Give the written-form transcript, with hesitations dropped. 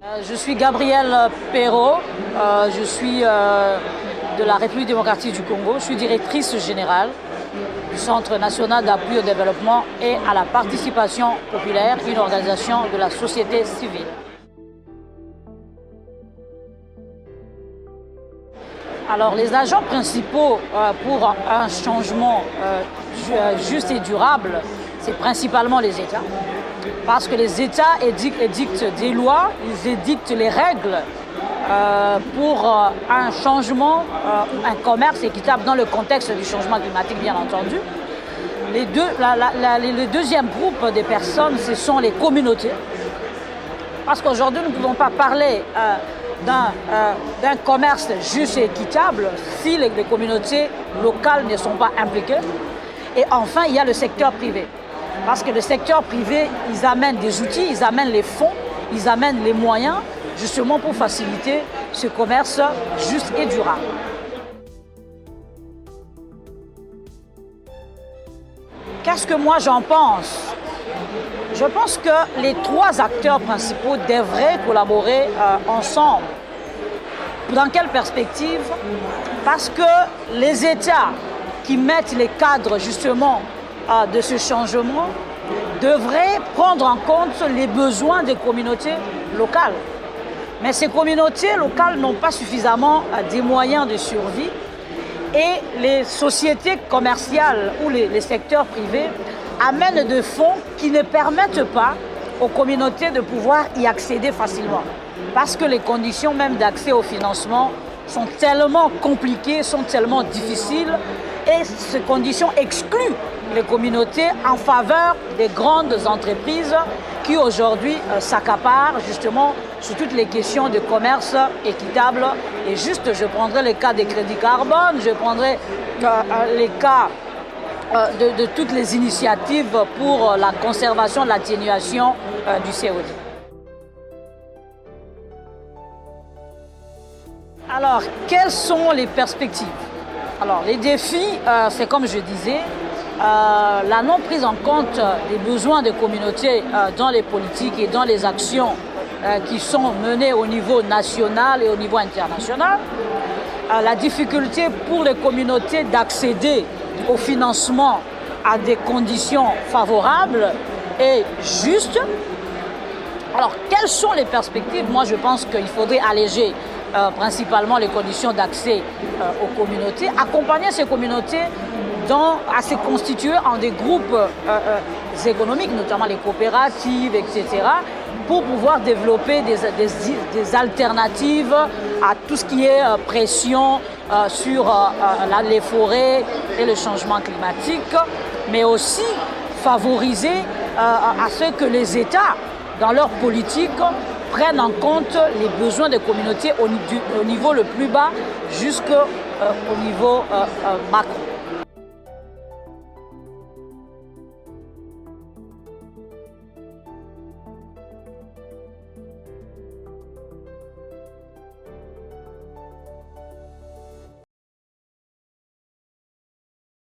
Je suis Gabrielle Perrault, je suis de la République démocratique du Congo, je suis directrice générale du Centre national d'appui au développement et à la participation populaire, une organisation de la société civile. Alors les agents principaux pour un changement juste et durable, c'est principalement les États. Parce que les États édictent des lois, ils édictent les règles pour un changement, un commerce équitable dans le contexte du changement climatique, bien entendu. Le deuxième groupe de personnes, ce sont les communautés. Parce qu'aujourd'hui, nous ne pouvons pas parler d'un commerce juste et équitable si les communautés locales ne sont pas impliquées. Et enfin, il y a le secteur privé. Parce que le secteur privé, ils amènent des outils, ils amènent les fonds, ils amènent les moyens, justement pour faciliter ce commerce juste et durable. Qu'est-ce que moi j'en pense? Je pense que les trois acteurs principaux devraient collaborer ensemble. Dans quelle perspective? Parce que les États qui mettent les cadres justement de ce changement devraient prendre en compte les besoins des communautés locales. Mais ces communautés locales n'ont pas suffisamment des moyens de survie et les sociétés commerciales ou les secteurs privés amènent des fonds qui ne permettent pas aux communautés de pouvoir y accéder facilement. Parce que les conditions même d'accès au financement sont tellement compliquées, sont tellement difficiles et ces conditions excluent les communautés en faveur des grandes entreprises qui aujourd'hui s'accaparent justement sur toutes les questions de commerce équitable. Et juste, je prendrai le cas des crédits carbone, je prendrai les cas de toutes les initiatives pour la conservation, l'atténuation du CO2. Alors, quelles sont les perspectives? Alors, les défis, c'est comme je disais, la non prise en compte des besoins des communautés dans les politiques et dans les actions qui sont menées au niveau national et au niveau international, la difficulté pour les communautés d'accéder au financement à des conditions favorables et justes. Alors, quelles sont les perspectives? Moi, je pense qu'il faudrait alléger principalement les conditions d'accès aux communautés, accompagner ces communautés à se constituer en des groupes économiques, notamment les coopératives, etc., pour pouvoir développer des alternatives à tout ce qui est pression sur les forêts et le changement climatique, mais aussi favoriser à ce que les États, dans leur politique, prennent en compte les besoins des communautés au niveau le plus bas jusqu'au niveau macro.